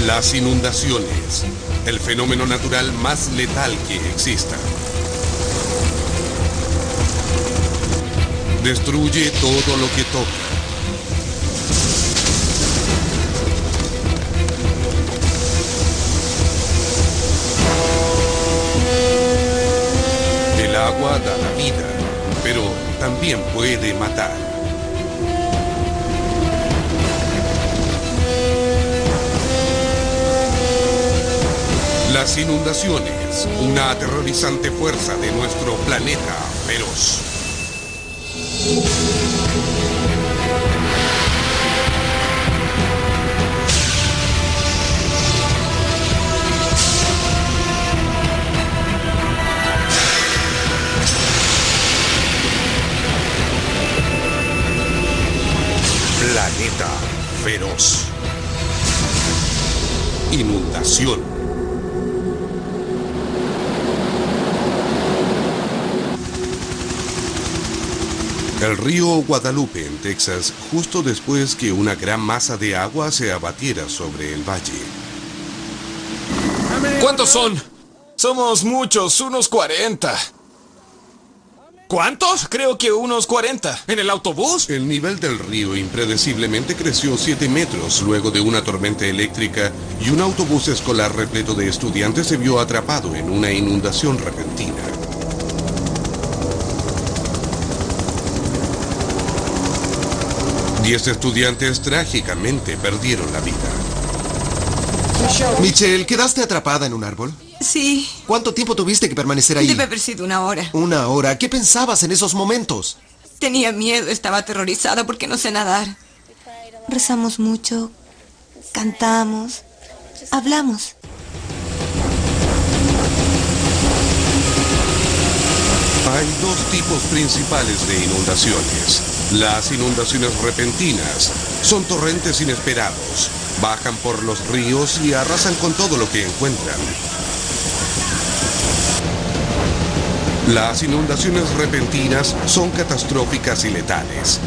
Las inundaciones, el fenómeno natural más letal que exista. Destruye todo lo que toca. El agua da la vida, pero también puede matar. Las inundaciones, una aterrorizante fuerza de nuestro planeta feroz. Planeta feroz. Inundación. El río Guadalupe en Texas, justo después que una gran masa de agua se abatiera sobre el valle. ¿Cuántos son? Somos muchos, unos 40. ¿Cuántos? Creo que unos 40. ¿En el autobús? El nivel del río impredeciblemente creció 7 metros luego de una tormenta eléctrica y un autobús escolar repleto de estudiantes se vio atrapado en una inundación repentina. Diez estudiantes trágicamente perdieron la vida. Michelle, ¿quedaste atrapada en un árbol? Sí. ¿Cuánto tiempo tuviste que permanecer ahí? Debe haber sido 1 hora. 1 hora. ¿Qué pensabas en esos momentos? Tenía miedo, estaba aterrorizada porque no sé nadar. Rezamos mucho, cantamos, hablamos. Hay 2 tipos principales de inundaciones. Las inundaciones repentinas son torrentes inesperados. Bajan por los ríos y arrasan con todo lo que encuentran. Las inundaciones repentinas son catastróficas y letales.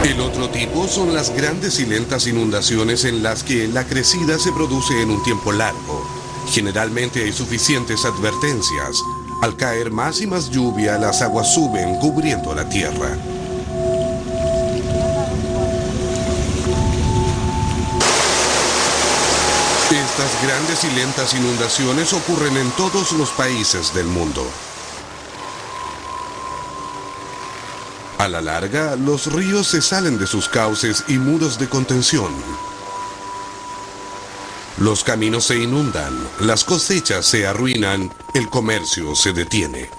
El otro tipo son las grandes y lentas inundaciones en las que la crecida se produce en un tiempo largo. Generalmente hay suficientes advertencias. Al caer más y más lluvia, las aguas suben cubriendo la tierra. Estas grandes y lentas inundaciones ocurren en todos los países del mundo. A la larga, los ríos se salen de sus cauces y muros de contención. Los caminos se inundan, las cosechas se arruinan, el comercio se detiene.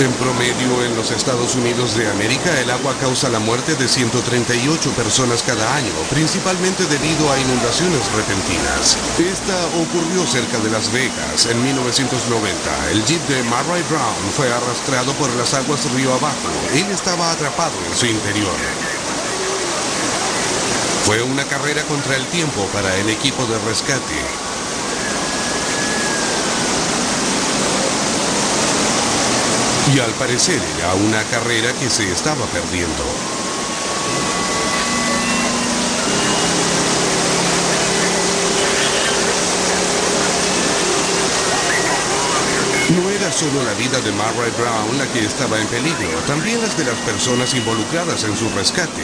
En promedio, en los Estados Unidos de América, el agua causa la muerte de 138 personas cada año, principalmente debido a inundaciones repentinas. Esta ocurrió cerca de Las Vegas en 1990. El jeep de Murray Brown fue arrastrado por las aguas río abajo. Él estaba atrapado en su interior. Fue una carrera contra el tiempo para el equipo de rescate. Y al parecer era una carrera que se estaba perdiendo. No era solo la vida de Murray Brown la que estaba en peligro, también las de las personas involucradas en su rescate.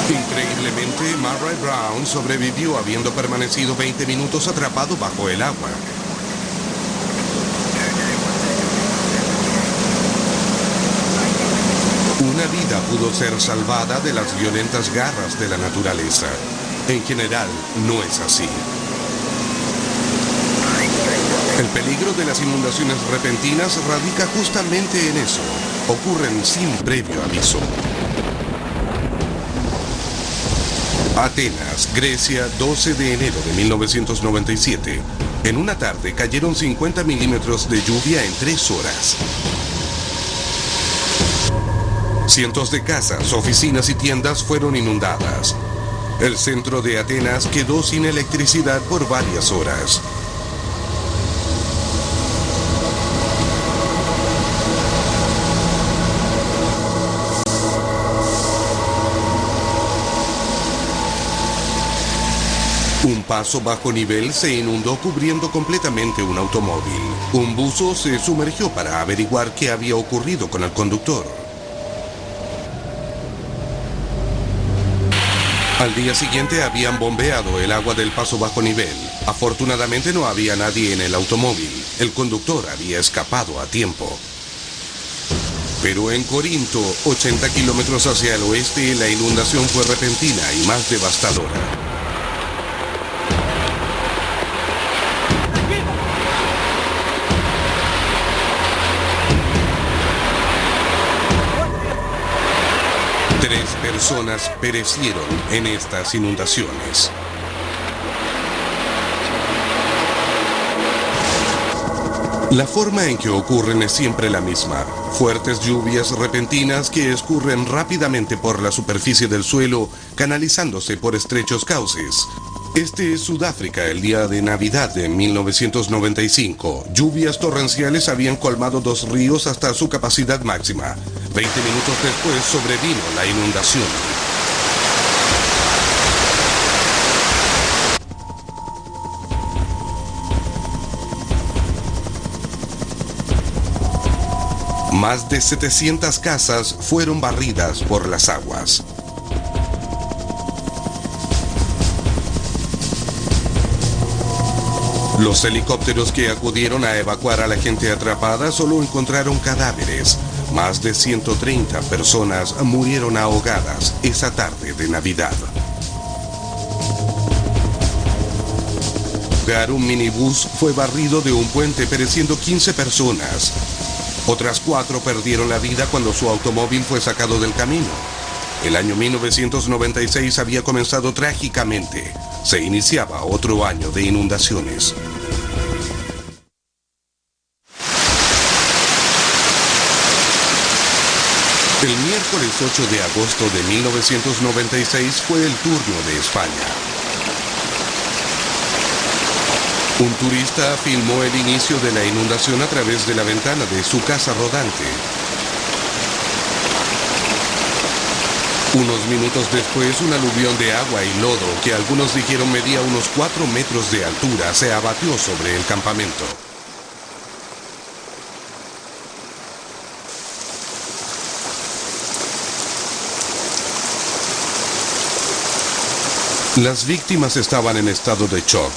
Increíblemente, Murray Brown sobrevivió habiendo permanecido 20 minutos atrapado bajo el agua. Una vida pudo ser salvada de las violentas garras de la naturaleza. En general, no es así. El peligro de las inundaciones repentinas radica justamente en eso. Ocurren sin previo aviso. Atenas, Grecia, 12 de enero de 1997. En una tarde cayeron 50 milímetros de lluvia en 3 horas. Cientos de casas, oficinas y tiendas fueron inundadas. El centro de Atenas quedó sin electricidad por varias horas. Un paso bajo nivel se inundó cubriendo completamente un automóvil. Un buzo se sumergió para averiguar qué había ocurrido con el conductor. Al día siguiente habían bombeado el agua del paso bajo nivel. Afortunadamente no había nadie en el automóvil. El conductor había escapado a tiempo. Pero en Corinto, 80 kilómetros hacia el oeste, la inundación fue repentina y más devastadora. Tres personas perecieron en estas inundaciones. La forma en que ocurren es siempre la misma. Fuertes lluvias repentinas que escurren rápidamente por la superficie del suelo, canalizándose por estrechos cauces. Este es Sudáfrica el día de Navidad de 1995. Lluvias torrenciales habían colmado 2 ríos hasta su capacidad máxima. 20 minutos después sobrevino la inundación. Más de 700 casas fueron barridas por las aguas. Los helicópteros que acudieron a evacuar a la gente atrapada solo encontraron cadáveres. Más de 130 personas murieron ahogadas esa tarde de Navidad. Un minibús fue barrido de un puente, pereciendo 15 personas. Otras 4 perdieron la vida cuando su automóvil fue sacado del camino. El año 1996 había comenzado trágicamente. Se iniciaba otro año de inundaciones. El miércoles 8 de agosto de 1996 fue el turno de España. Un turista filmó el inicio de la inundación a través de la ventana de su casa rodante. Unos minutos después, un aluvión de agua y lodo, que algunos dijeron medía unos 4 metros de altura, se abatió sobre el campamento. Las víctimas estaban en estado de shock,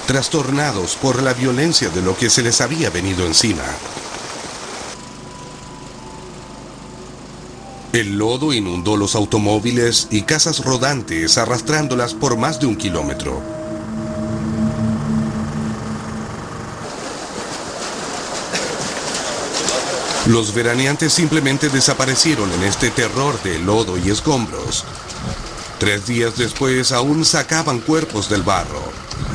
trastornados por la violencia de lo que se les había venido encima. El lodo inundó los automóviles y casas rodantes, arrastrándolas por más de 1 kilómetro. Los veraneantes simplemente desaparecieron en este terror de lodo y escombros. 3 días después aún sacaban cuerpos del barro.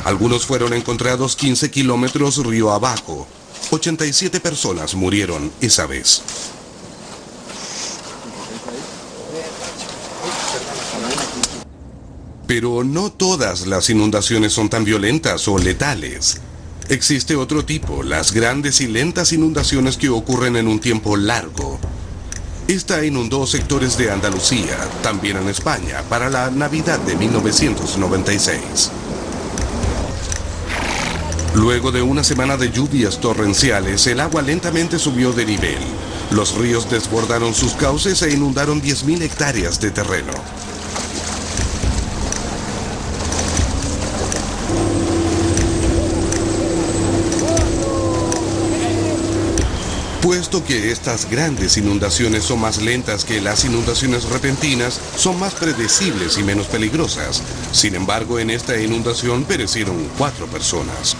Algunos fueron encontrados 15 kilómetros río abajo. 87 personas murieron esa vez. Pero no todas las inundaciones son tan violentas o letales. Existe otro tipo, las grandes y lentas inundaciones que ocurren en un tiempo largo. Esta inundó sectores de Andalucía, también en España, para la Navidad de 1996. Luego de una semana de lluvias torrenciales, el agua lentamente subió de nivel. Los ríos desbordaron sus cauces e inundaron 10.000 hectáreas de terreno. Puesto que estas grandes inundaciones son más lentas que las inundaciones repentinas, son más predecibles y menos peligrosas. Sin embargo, en esta inundación perecieron 4 personas.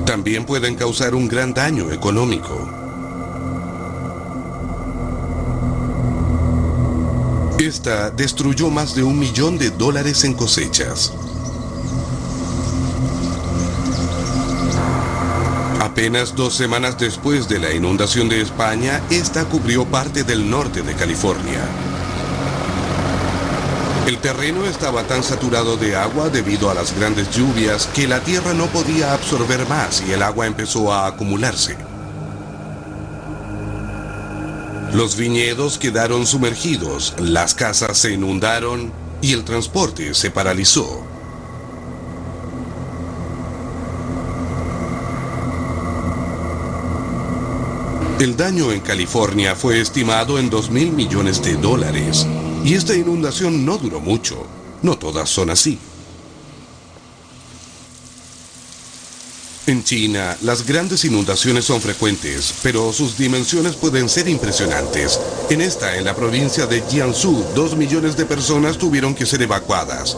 También pueden causar un gran daño económico. Esta destruyó más de $1 millón en cosechas. Apenas 2 semanas después de la inundación de España, esta cubrió parte del norte de California. El terreno estaba tan saturado de agua debido a las grandes lluvias que la tierra no podía absorber más y el agua empezó a acumularse. Los viñedos quedaron sumergidos, las casas se inundaron y el transporte se paralizó. El daño en California fue estimado en $2.000 millones. Y esta inundación no duró mucho. No todas son así. En China, las grandes inundaciones son frecuentes, pero sus dimensiones pueden ser impresionantes. En la provincia de Jiangsu, 2 millones de personas tuvieron que ser evacuadas.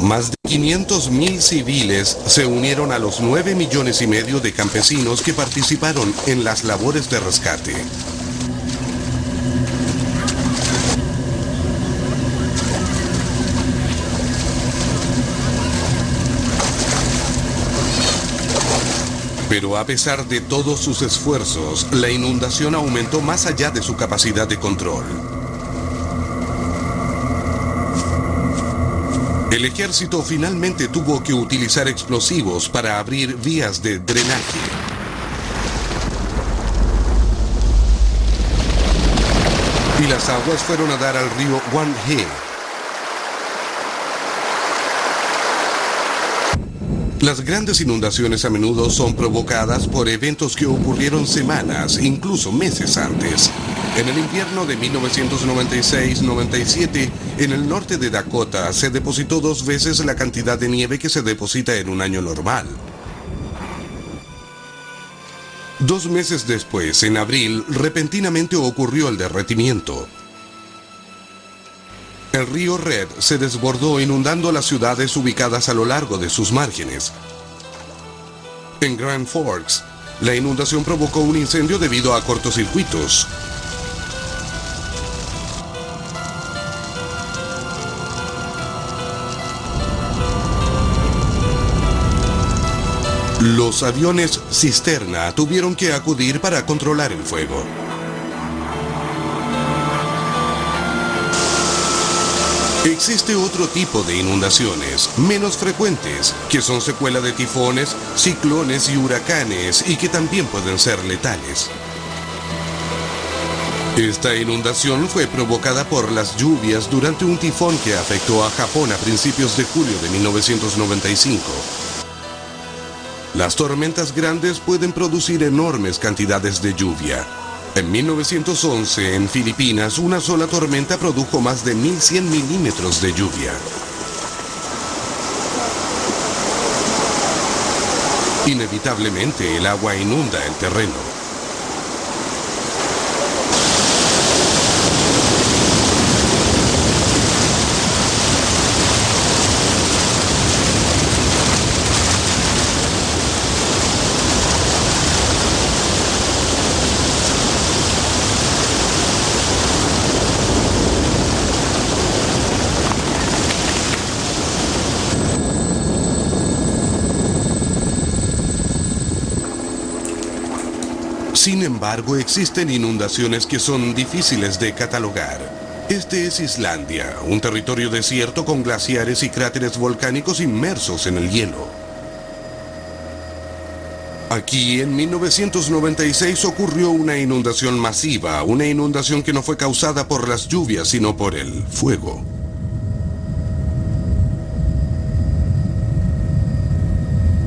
Más de 500.000 civiles se unieron a los 9,5 millones de campesinos que participaron en las labores de rescate. Pero a pesar de todos sus esfuerzos, la inundación aumentó más allá de su capacidad de control. El ejército finalmente tuvo que utilizar explosivos para abrir vías de drenaje. Y las aguas fueron a dar al río Huanghe. Las grandes inundaciones a menudo son provocadas por eventos que ocurrieron semanas, incluso meses antes. En el invierno de 1996-97, en el norte de Dakota, se depositó 2 veces la cantidad de nieve que se deposita en un año normal. 2 meses después, en abril, repentinamente ocurrió el derretimiento. El río Red se desbordó inundando las ciudades ubicadas a lo largo de sus márgenes. En Grand Forks, la inundación provocó un incendio debido a cortocircuitos. Los aviones cisterna tuvieron que acudir para controlar el fuego. Existe otro tipo de inundaciones, menos frecuentes, que son secuela de tifones, ciclones y huracanes y que también pueden ser letales. Esta inundación fue provocada por las lluvias durante un tifón que afectó a Japón a principios de julio de 1995. Las tormentas grandes pueden producir enormes cantidades de lluvia. En 1911, en Filipinas, una sola tormenta produjo más de 1.100 milímetros de lluvia. Inevitablemente, el agua inunda el terreno. Sin embargo, existen inundaciones que son difíciles de catalogar. Este es Islandia, un territorio desierto con glaciares y cráteres volcánicos inmersos en el hielo. Aquí, en 1996, ocurrió una inundación masiva, una inundación que no fue causada por las lluvias, sino por el fuego.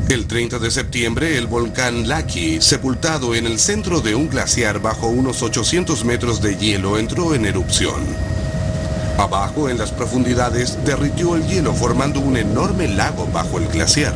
El 30 de septiembre, el volcán Laki, sepultado en el centro de un glaciar bajo unos 800 metros de hielo, entró en erupción. Abajo, en las profundidades, derritió el hielo formando un enorme lago bajo el glaciar.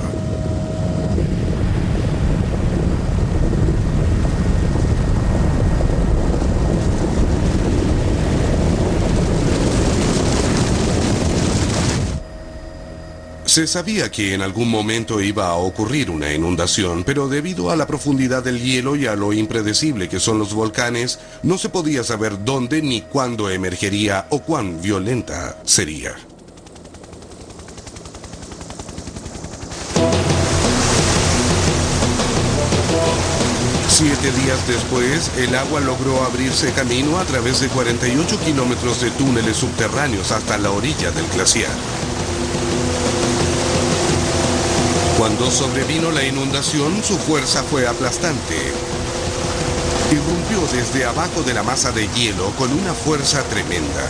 Se sabía que en algún momento iba a ocurrir una inundación, pero debido a la profundidad del hielo y a lo impredecible que son los volcanes, no se podía saber dónde ni cuándo emergería o cuán violenta sería. Siete días después, el agua logró abrirse camino a través de 48 kilómetros de túneles subterráneos hasta la orilla del glaciar. Cuando sobrevino la inundación, su fuerza fue aplastante. Irrumpió desde abajo de la masa de hielo con una fuerza tremenda.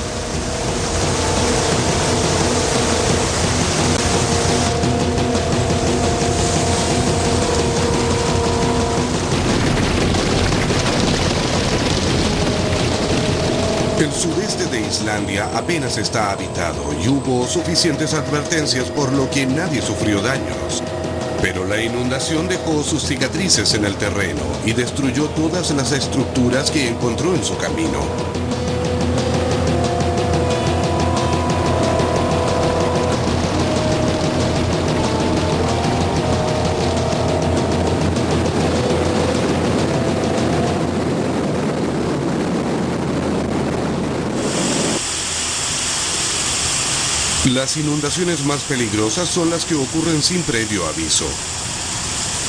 El sudeste de Islandia apenas está habitado y hubo suficientes advertencias por lo que nadie sufrió daños. Pero la inundación dejó sus cicatrices en el terreno y destruyó todas las estructuras que encontró en su camino. Las inundaciones más peligrosas son las que ocurren sin previo aviso.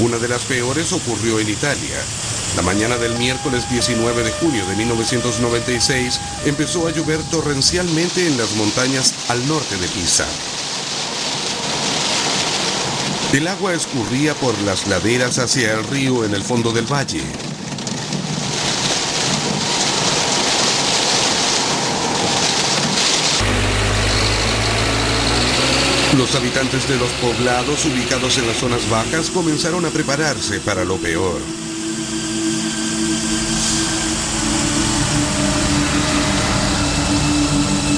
Una de las peores ocurrió en Italia. La mañana del miércoles 19 de junio de 1996 empezó a llover torrencialmente en las montañas al norte de Pisa. El agua escurría por las laderas hacia el río en el fondo del valle. Los habitantes de los poblados ubicados en las zonas bajas comenzaron a prepararse para lo peor.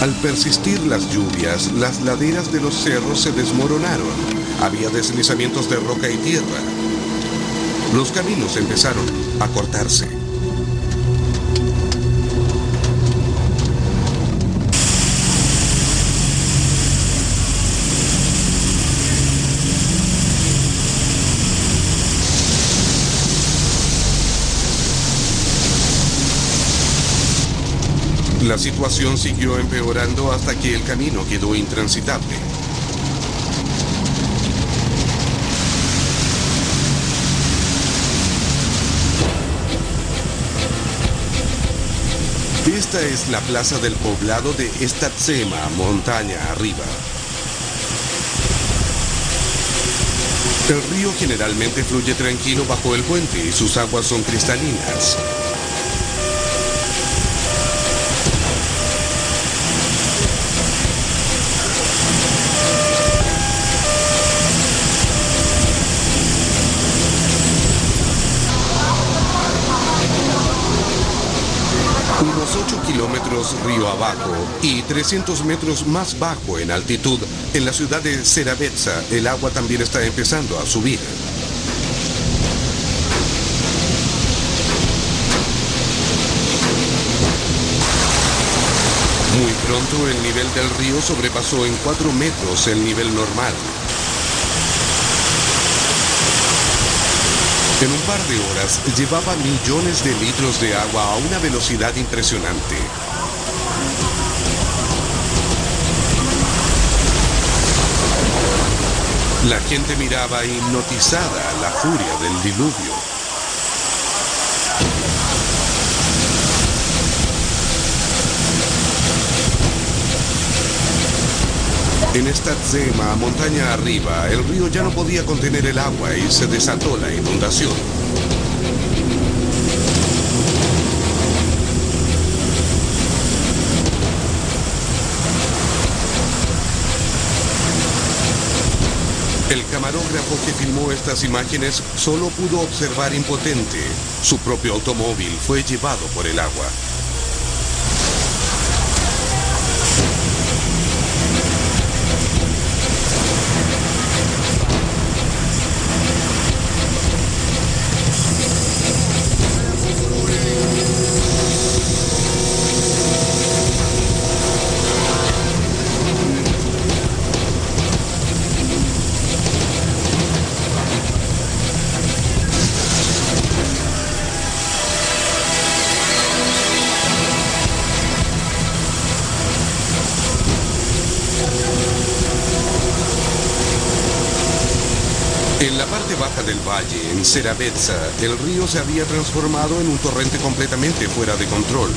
Al persistir las lluvias, las laderas de los cerros se desmoronaron. Había deslizamientos de roca y tierra. Los caminos empezaron a cortarse. La situación siguió empeorando hasta que el camino quedó intransitable. Esta es la plaza del poblado de Estatzema, montaña arriba. El río generalmente fluye tranquilo bajo el puente y sus aguas son cristalinas. Unos 8 kilómetros río abajo y 300 metros más bajo en altitud, en la ciudad de Seravezza, el agua también está empezando a subir. Muy pronto el nivel del río sobrepasó en 4 metros el nivel normal. En un par de horas llevaba millones de litros de agua a una velocidad impresionante. La gente miraba hipnotizada la furia del diluvio. En Estatzema, montaña arriba, el río ya no podía contener el agua y se desató la inundación. El camarógrafo que filmó estas imágenes solo pudo observar impotente. Su propio automóvil fue llevado por el agua. En la parte baja del valle, en Seravezza, el río se había transformado en un torrente completamente fuera de control.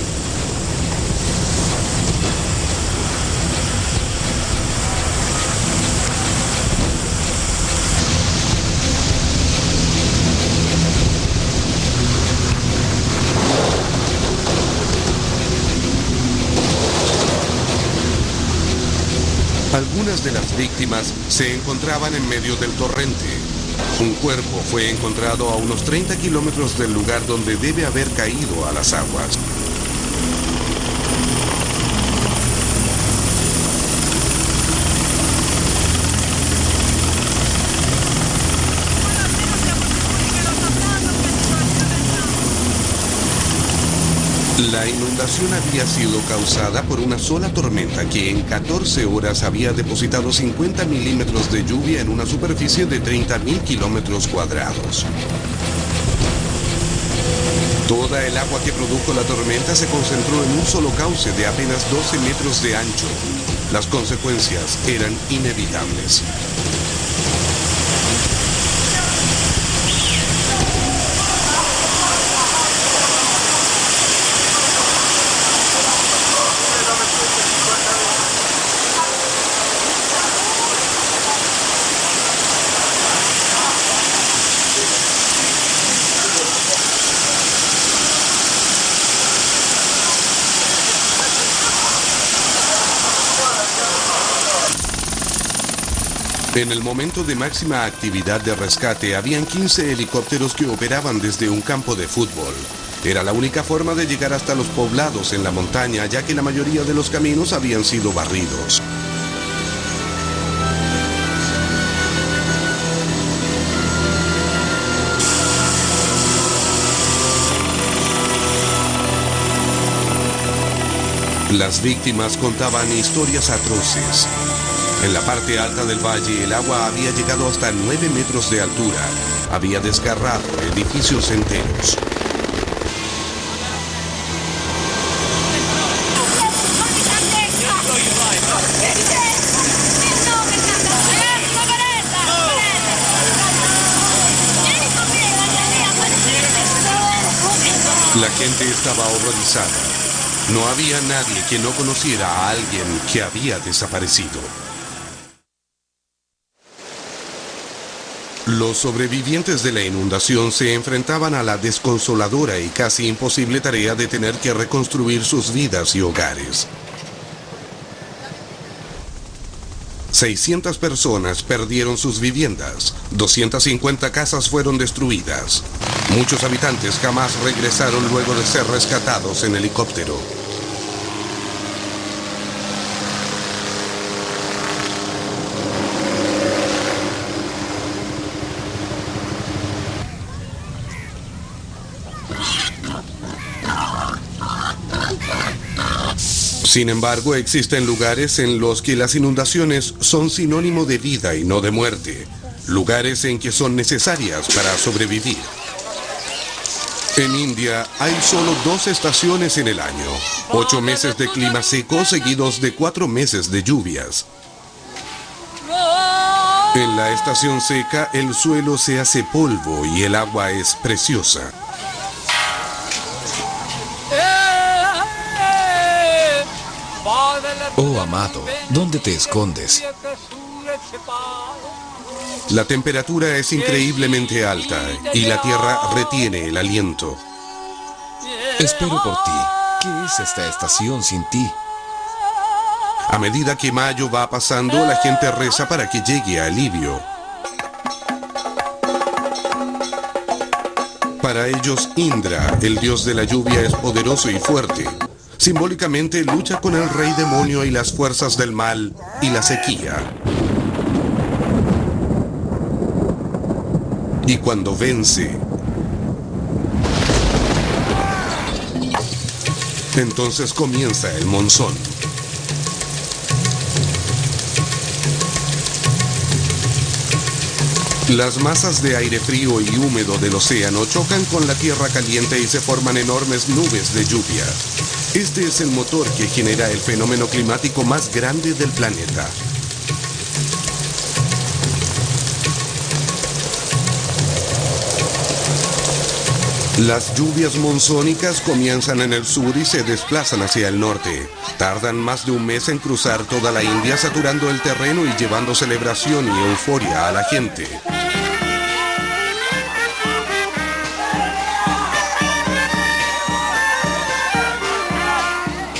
Algunas de las víctimas se encontraban en medio del torrente. Un cuerpo fue encontrado a unos 30 kilómetros del lugar donde debe haber caído a las aguas. La inundación había sido causada por una sola tormenta que en 14 horas había depositado 50 milímetros de lluvia en una superficie de 30.000 kilómetros cuadrados. Toda el agua que produjo la tormenta se concentró en un solo cauce de apenas 12 metros de ancho. Las consecuencias eran inevitables. En el momento de máxima actividad de rescate, habían 15 helicópteros que operaban desde un campo de fútbol. Era la única forma de llegar hasta los poblados en la montaña, ya que la mayoría de los caminos habían sido barridos. Las víctimas contaban historias atroces. En la parte alta del valle, el agua había llegado hasta 9 metros de altura. Había desgarrado edificios enteros. La gente estaba horrorizada. No había nadie que no conociera a alguien que había desaparecido. Los sobrevivientes de la inundación se enfrentaban a la desconsoladora y casi imposible tarea de tener que reconstruir sus vidas y hogares. 600 personas perdieron sus viviendas, 250 casas fueron destruidas. Muchos habitantes jamás regresaron luego de ser rescatados en helicóptero. Sin embargo, existen lugares en los que las inundaciones son sinónimo de vida y no de muerte. Lugares en que son necesarias para sobrevivir. En India hay solo 2 estaciones en el año. 8 meses de clima seco seguidos de 4 meses de lluvias. En la estación seca, el suelo se hace polvo y el agua es preciosa. Oh, amado, ¿dónde te escondes? La temperatura es increíblemente alta y la tierra retiene el aliento. Espero por ti. ¿Qué es esta estación sin ti? A medida que mayo va pasando, la gente reza para que llegue alivio. Para ellos, Indra, el dios de la lluvia, es poderoso y fuerte. Simbólicamente lucha con el rey demonio y las fuerzas del mal y la sequía. Y cuando vence, entonces comienza el monzón. Las masas de aire frío y húmedo del océano chocan con la tierra caliente y se forman enormes nubes de lluvia. Este es el motor que genera el fenómeno climático más grande del planeta. Las lluvias monzónicas comienzan en el sur y se desplazan hacia el norte. Tardan más de un mes en cruzar toda la India, saturando el terreno y llevando celebración y euforia a la gente.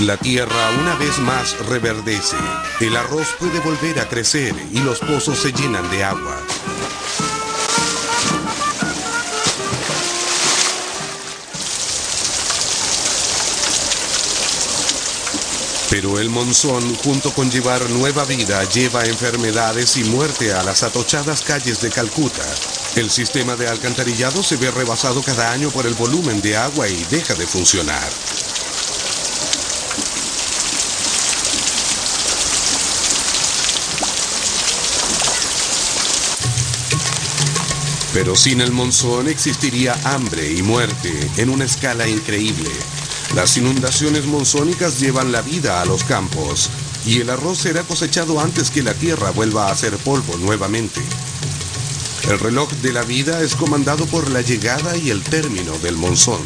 La tierra una vez más reverdece. El arroz puede volver a crecer y los pozos se llenan de agua. Pero el monzón, junto con llevar nueva vida, lleva enfermedades y muerte a las atochadas calles de Calcuta. El sistema de alcantarillado se ve rebasado cada año por el volumen de agua y deja de funcionar. Pero sin el monzón existiría hambre y muerte en una escala increíble. Las inundaciones monzónicas llevan la vida a los campos y el arroz será cosechado antes que la tierra vuelva a ser polvo nuevamente. El reloj de la vida es comandado por la llegada y el término del monzón.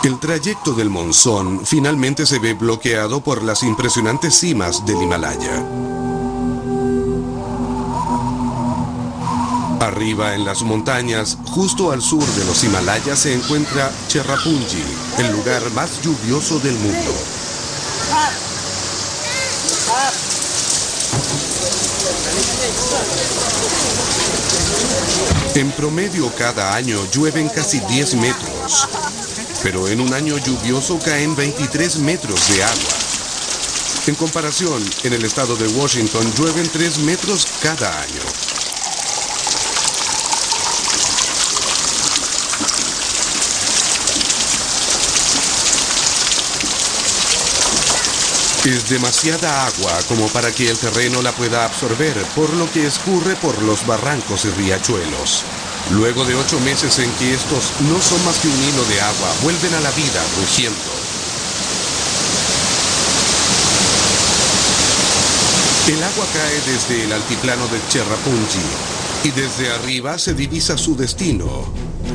El trayecto del monzón finalmente se ve bloqueado por las impresionantes cimas del Himalaya. Arriba en las montañas, justo al sur de los Himalayas, se encuentra Cherrapunji, el lugar más lluvioso del mundo. En promedio cada año llueven casi 10 metros. Pero en un año lluvioso caen 23 metros de agua. En comparación, en el estado de Washington llueven 3 metros cada año. Es demasiada agua como para que el terreno la pueda absorber, por lo que escurre por los barrancos y riachuelos. Luego de 8 meses en que estos no son más que un hilo de agua, vuelven a la vida rugiendo. El agua cae desde el altiplano de Cherrapunji y desde arriba se divisa su destino.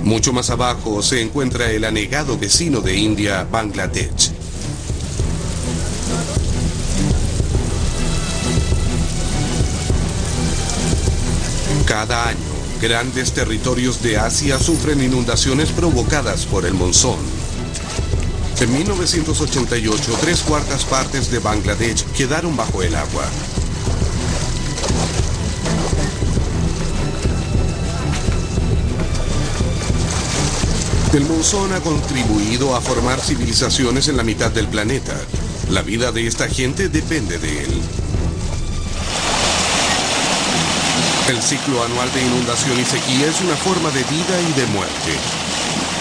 Mucho más abajo se encuentra el anegado vecino de India, Bangladesh. Cada año, grandes territorios de Asia sufren inundaciones provocadas por el monzón. En 1988, 3/4 partes de Bangladesh quedaron bajo el agua. El monzón ha contribuido a formar civilizaciones en la mitad del planeta. La vida de esta gente depende de él. El ciclo anual de inundación y sequía es una forma de vida y de muerte.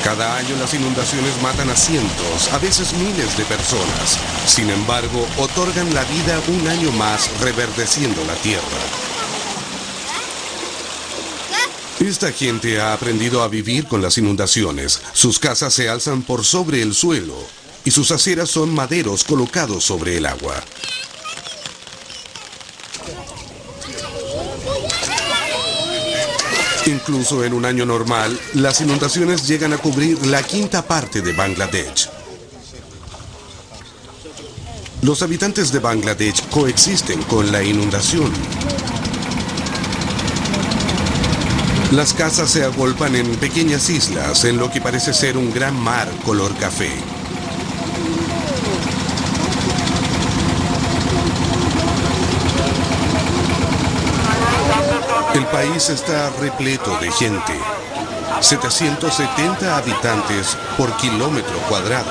Cada año las inundaciones matan a cientos, a veces miles de personas. Sin embargo, otorgan la vida un año más, reverdeciendo la tierra. Esta gente ha aprendido a vivir con las inundaciones. Sus casas se alzan por sobre el suelo y sus aceras son maderos colocados sobre el agua. Incluso en un año normal, las inundaciones llegan a cubrir la 1/5 parte de Bangladesh. Los habitantes de Bangladesh coexisten con la inundación. Las casas se agolpan en pequeñas islas, en lo que parece ser un gran mar color café. El país está repleto de gente. 770 habitantes por kilómetro cuadrado.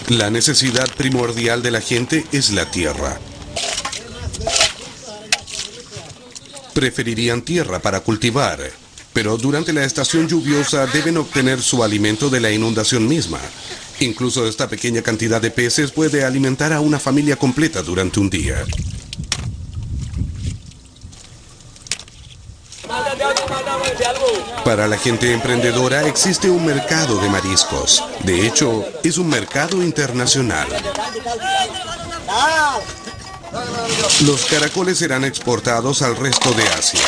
La necesidad primordial de la gente es la tierra. Preferirían tierra para cultivar, pero durante la estación lluviosa deben obtener su alimento de la inundación misma. Incluso esta pequeña cantidad de peces puede alimentar a una familia completa durante un día. Para la gente emprendedora existe un mercado de mariscos. De hecho, es un mercado internacional. Los caracoles serán exportados al resto de Asia.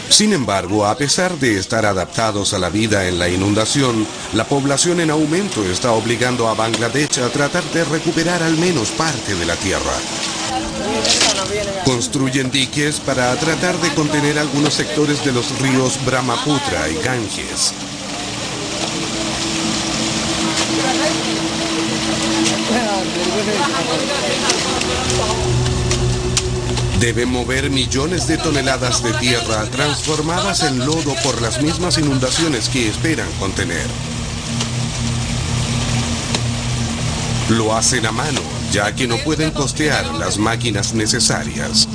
Sin embargo, a pesar de estar adaptados a la vida en la inundación, la población en aumento está obligando a Bangladesh a tratar de recuperar al menos parte de la tierra. Construyen diques para tratar de contener algunos sectores de los ríos Brahmaputra y Ganges. Deben mover millones de toneladas de tierra transformadas en lodo por las mismas inundaciones que esperan contener. Lo hacen a mano, ya que no pueden costear las máquinas necesarias.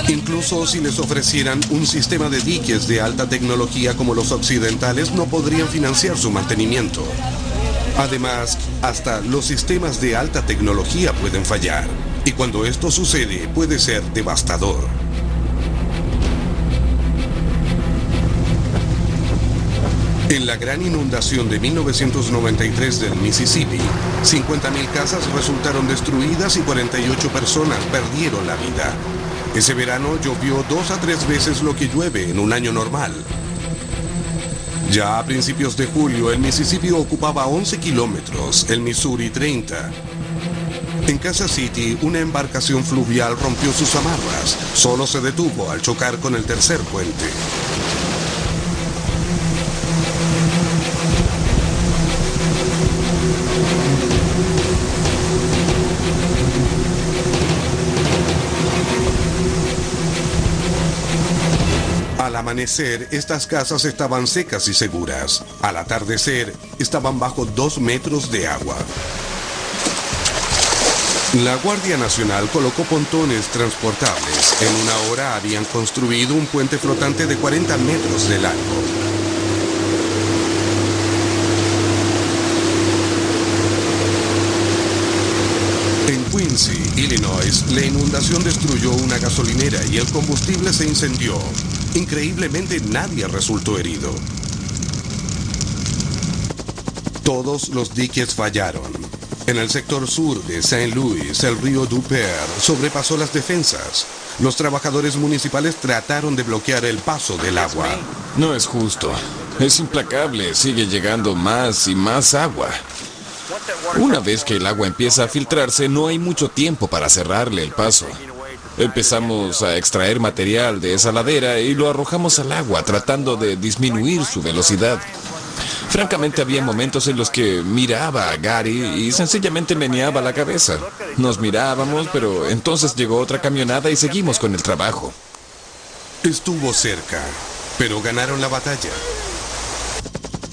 Incluso si les ofrecieran un sistema de diques de alta tecnología como los occidentales, no podrían financiar su mantenimiento. Además, hasta los sistemas de alta tecnología pueden fallar. Y cuando esto sucede, puede ser devastador. En la gran inundación de 1993 del Mississippi, 50.000 casas resultaron destruidas y 48 personas perdieron la vida. Ese verano llovió 2 a 3 veces lo que llueve en un año normal. Ya a principios de julio, el Mississippi ocupaba 11 kilómetros, el Missouri 30. En Kansas City, una embarcación fluvial rompió sus amarras. Solo se detuvo al chocar con el tercer puente. Al amanecer, estas casas estaban secas y seguras. Al atardecer, estaban bajo 2 metros de agua. La Guardia Nacional colocó pontones transportables. En una hora habían construido un puente flotante de 40 metros de largo. En Quincy, Illinois, la inundación destruyó una gasolinera y el combustible se incendió. Increíblemente, nadie resultó herido. Todos los diques fallaron. En el sector sur de St. Louis, el río Duper sobrepasó las defensas. Los trabajadores municipales trataron de bloquear el paso del agua. No es justo. Es implacable. Sigue llegando más y más agua. Una vez que el agua empieza a filtrarse, no hay mucho tiempo para cerrarle el paso. Empezamos a extraer material de esa ladera y lo arrojamos al agua, tratando de disminuir su velocidad. Francamente, había momentos en los que miraba a Gary y sencillamente meneaba la cabeza. Nos mirábamos, pero entonces llegó otra camionada y seguimos con el trabajo. Estuvo cerca, pero ganaron la batalla.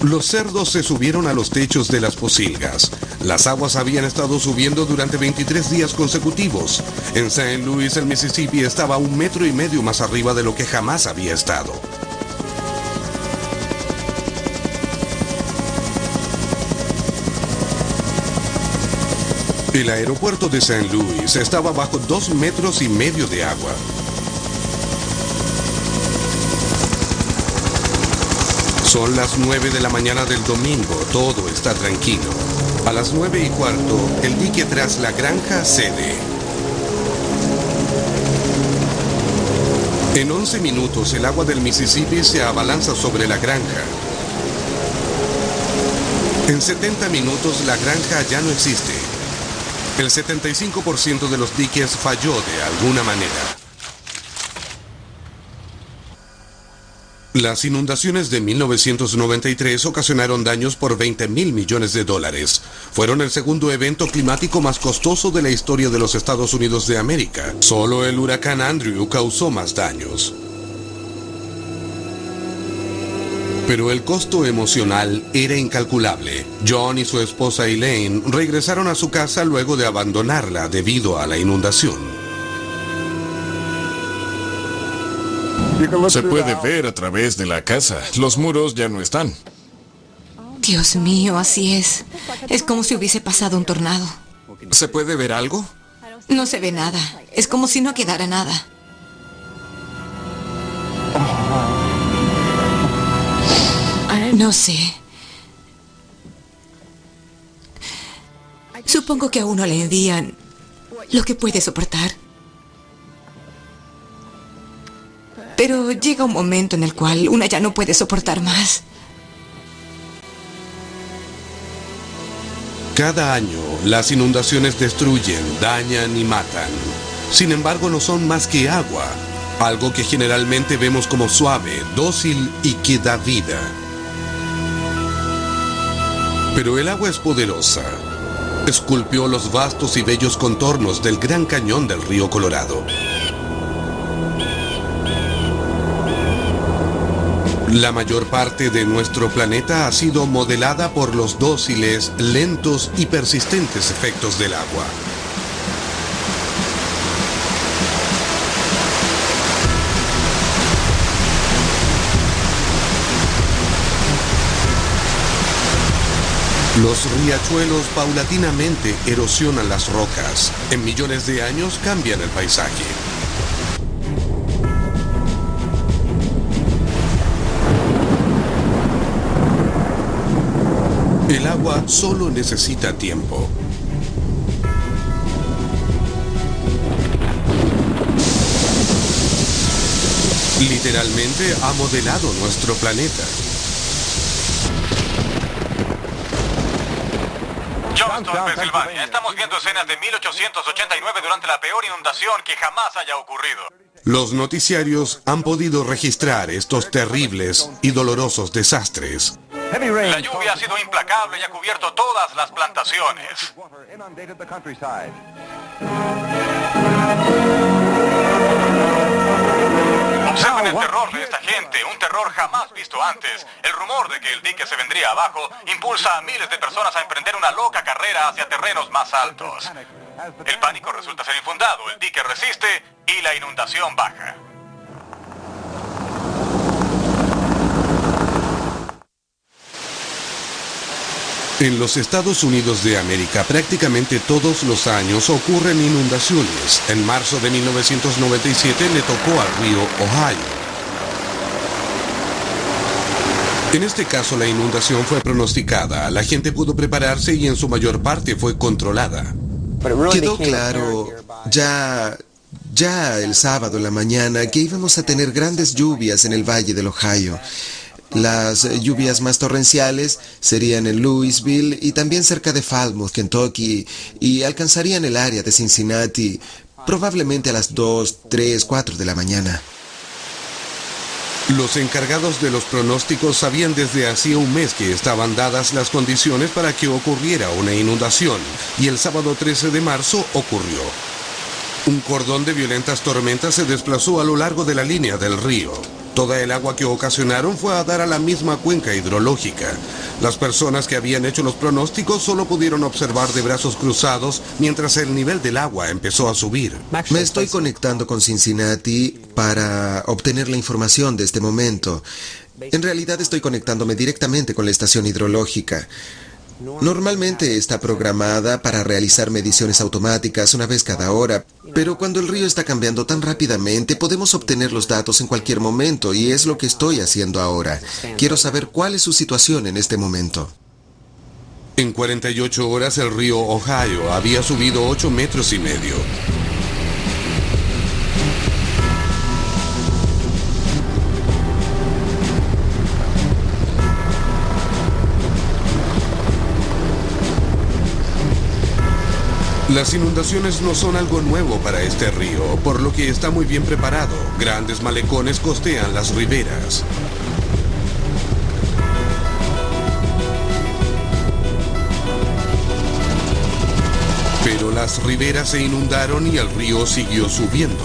Los cerdos se subieron a los techos de las pocilgas. Las aguas habían estado subiendo durante 23 días consecutivos. En St. Louis, el Mississippi estaba 1,5 metros más arriba de lo que jamás había estado. El aeropuerto de St. Louis estaba bajo 2,5 metros de agua. Son las 9 de la mañana del domingo, todo está tranquilo. A las 9:15, el dique tras la granja cede. En 11 minutos, el agua del Mississippi se abalanza sobre la granja. En 70 minutos, la granja ya no existe. El 75% de los diques falló de alguna manera. Las inundaciones de 1993 ocasionaron daños por $20.000 millones. Fueron el segundo evento climático más costoso de la historia de los Estados Unidos de América. Solo el huracán Andrew causó más daños. Pero el costo emocional era incalculable. John y su esposa Elaine regresaron a su casa luego de abandonarla debido a la inundación. Se puede ver a través de la casa. Los muros ya no están. Dios mío, así es. Es como si hubiese pasado un tornado. ¿Se puede ver algo? No se ve nada. Es como si no quedara nada. No sé. Supongo que a uno le envían lo que puede soportar. Pero llega un momento en el cual una ya no puede soportar más. Cada año, las inundaciones destruyen, dañan y matan. Sin embargo, no son más que agua, algo que generalmente vemos como suave, dócil y que da vida. Pero el agua es poderosa. Esculpió los vastos y bellos contornos del Gran Cañón del río Colorado. La mayor parte de nuestro planeta ha sido modelada por los dóciles, lentos y persistentes efectos del agua. Los riachuelos paulatinamente erosionan las rocas. En millones de años cambian el paisaje. El agua solo necesita tiempo. Literalmente ha modelado nuestro planeta. Johnston, Pensilvania. Estamos viendo escenas de 1889 durante la peor inundación que jamás haya ocurrido. Los noticiarios han podido registrar estos terribles y dolorosos desastres. La lluvia ha sido implacable y ha cubierto todas las plantaciones. Observen el terror de esta gente, un terror jamás visto antes. El rumor de que el dique se vendría abajo impulsa a miles de personas a emprender una loca carrera hacia terrenos más altos. El pánico resulta ser infundado, el dique resiste y la inundación baja. En los Estados Unidos de América, prácticamente todos los años ocurren inundaciones. En marzo de 1997 le tocó al río Ohio. En este caso, la inundación fue pronosticada, la gente pudo prepararse y en su mayor parte fue controlada. Quedó claro ya el sábado en la mañana que íbamos a tener grandes lluvias en el valle del Ohio. Las lluvias más torrenciales serían en Louisville y también cerca de Falmouth, Kentucky, y alcanzarían el área de Cincinnati probablemente a las 2, 3, 4 de la mañana. Los encargados de los pronósticos sabían desde hacía un mes que estaban dadas las condiciones para que ocurriera una inundación, y el sábado 13 de marzo ocurrió. Un cordón de violentas tormentas se desplazó a lo largo de la línea del río. Toda el agua que ocasionaron fue a dar a la misma cuenca hidrológica. Las personas que habían hecho los pronósticos solo pudieron observar de brazos cruzados mientras el nivel del agua empezó a subir. Me estoy conectando con Cincinnati para obtener la información de este momento. En realidad estoy conectándome directamente con la estación hidrológica. Normalmente está programada para realizar mediciones automáticas una vez cada hora, pero cuando el río está cambiando tan rápidamente podemos obtener los datos en cualquier momento y es lo que estoy haciendo ahora. Quiero saber cuál es su situación en este momento. En 48 horas el río Ohio había subido 8,5 metros. Las inundaciones no son algo nuevo para este río, por lo que está muy bien preparado. Grandes malecones costean las riberas. Pero las riberas se inundaron y el río siguió subiendo.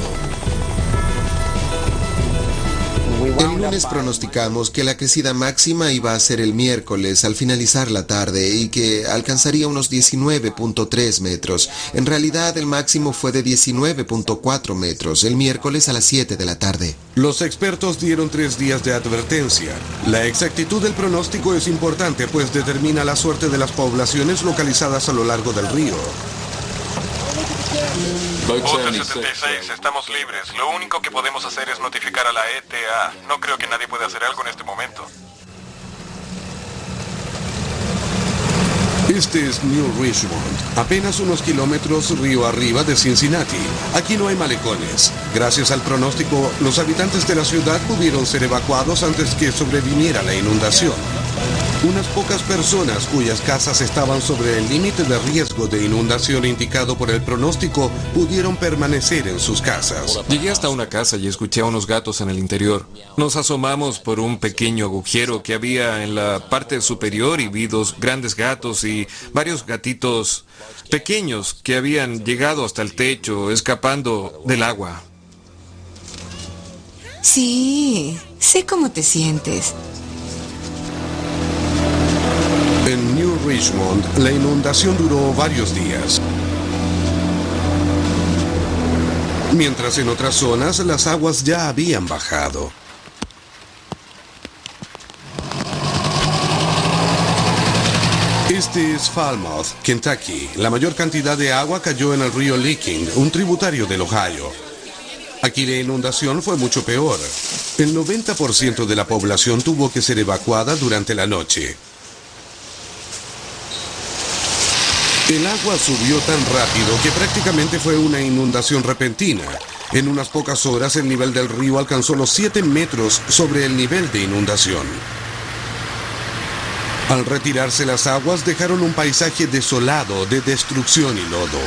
El lunes pronosticamos que la crecida máxima iba a ser el miércoles al finalizar la tarde y que alcanzaría unos 19.3 metros. En realidad el máximo fue de 19.4 metros el miércoles a las 7 de la tarde. Los expertos dieron 3 días de advertencia. La exactitud del pronóstico es importante, pues determina la suerte de las poblaciones localizadas a lo largo del río. Bote 76, estamos libres. Lo único que podemos hacer es notificar a la ETA. No creo que nadie pueda hacer algo en este momento. Este es New Richmond, apenas unos kilómetros río arriba de Cincinnati. Aquí no hay malecones. Gracias al pronóstico, los habitantes de la ciudad pudieron ser evacuados antes que sobreviniera la inundación. Unas pocas personas cuyas casas estaban sobre el límite de riesgo de inundación indicado por el pronóstico pudieron permanecer en sus casas. Llegué hasta una casa y escuché a unos gatos en el interior. Nos asomamos por un pequeño agujero que había en la parte superior y vi 2 grandes gatos y varios gatitos pequeños que habían llegado hasta el techo escapando del agua. Sí, sé cómo te sientes. En New Richmond, la inundación duró varios días. Mientras en otras zonas las aguas ya habían bajado. Este es Falmouth, Kentucky. La mayor cantidad de agua cayó en el río Licking, un tributario del Ohio. Aquí la inundación fue mucho peor. El 90% de la población tuvo que ser evacuada durante la noche. El agua subió tan rápido que prácticamente fue una inundación repentina. En unas pocas horas el nivel del río alcanzó los 7 metros sobre el nivel de inundación. Al retirarse las aguas dejaron un paisaje desolado de destrucción y lodo.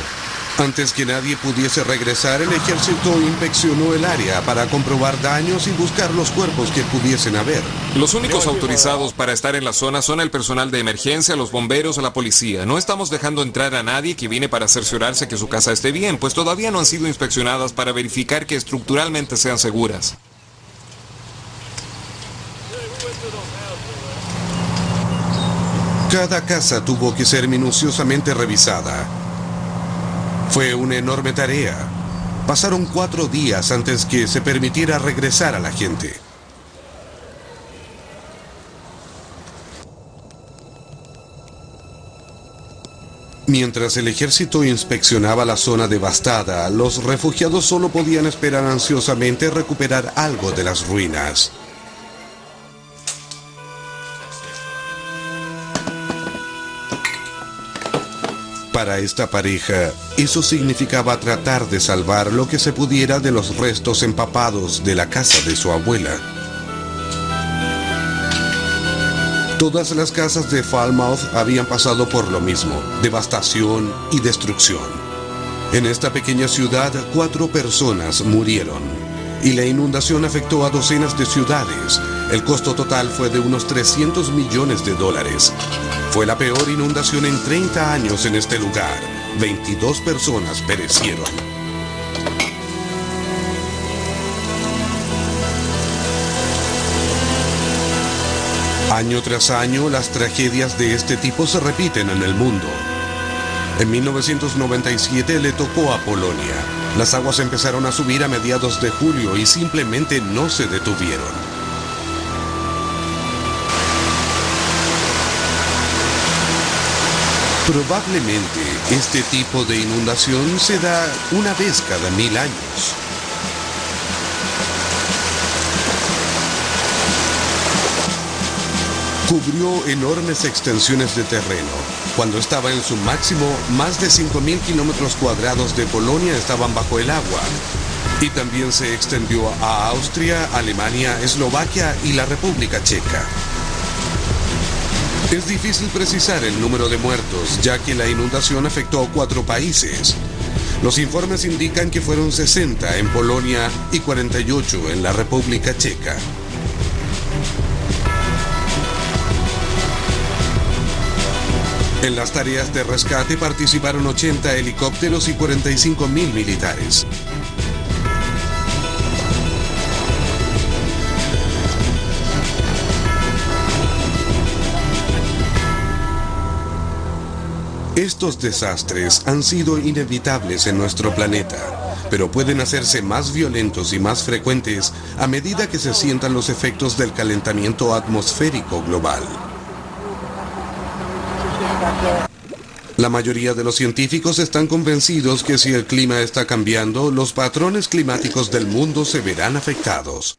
Antes que nadie pudiese regresar, el ejército inspeccionó el área para comprobar daños y buscar los cuerpos que pudiesen haber. Los únicos autorizados para estar en la zona son el personal de emergencia, los bomberos o la policía. No estamos dejando entrar a nadie que viene para cerciorarse que su casa esté bien, pues todavía no han sido inspeccionadas para verificar que estructuralmente sean seguras. Cada casa tuvo que ser minuciosamente revisada. Fue una enorme tarea. Pasaron 4 días antes que se permitiera regresar a la gente. Mientras el ejército inspeccionaba la zona devastada, los refugiados solo podían esperar ansiosamente recuperar algo de las ruinas. Para esta pareja, eso significaba tratar de salvar lo que se pudiera de los restos empapados de la casa de su abuela. Todas las casas de Falmouth habían pasado por lo mismo, devastación y destrucción. En esta pequeña ciudad, 4 personas murieron, y la inundación afectó a docenas de ciudades. El costo total fue de unos $300 millones. Fue la peor inundación en 30 años en este lugar. 22 personas perecieron. Año tras año, las tragedias de este tipo se repiten en el mundo. En 1997 le tocó a Polonia. Las aguas empezaron a subir a mediados de julio y simplemente no se detuvieron. Probablemente este tipo de inundación se da una vez cada 1000 años. Cubrió enormes extensiones de terreno. Cuando estaba en su máximo, más de 5.000 kilómetros cuadrados de Polonia estaban bajo el agua. Y también se extendió a Austria, Alemania, Eslovaquia y la República Checa. Es difícil precisar el número de muertos, ya que la inundación afectó a 4 países. Los informes indican que fueron 60 en Polonia y 48 en la República Checa. En las tareas de rescate participaron 80 helicópteros y 45.000 militares. Estos desastres han sido inevitables en nuestro planeta, pero pueden hacerse más violentos y más frecuentes a medida que se sientan los efectos del calentamiento atmosférico global. La mayoría de los científicos están convencidos que si el clima está cambiando, los patrones climáticos del mundo se verán afectados.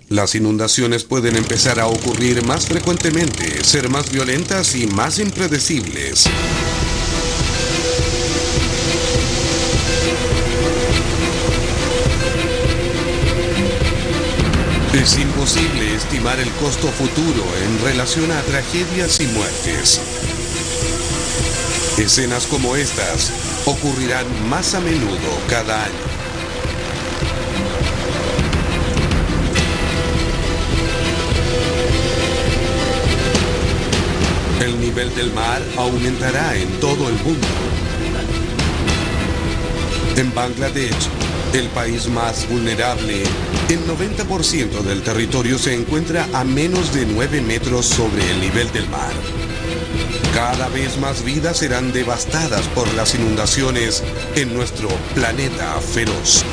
Las inundaciones pueden empezar a ocurrir más frecuentemente, ser más violentas y más impredecibles. Es imposible estimar el costo futuro en relación a tragedias y muertes. Escenas como estas ocurrirán más a menudo cada año. El nivel del mar aumentará en todo el mundo. En Bangladesh, el país más vulnerable, el 90% del territorio se encuentra a menos de 9 metros sobre el nivel del mar. Cada vez más vidas serán devastadas por las inundaciones en nuestro planeta feroz.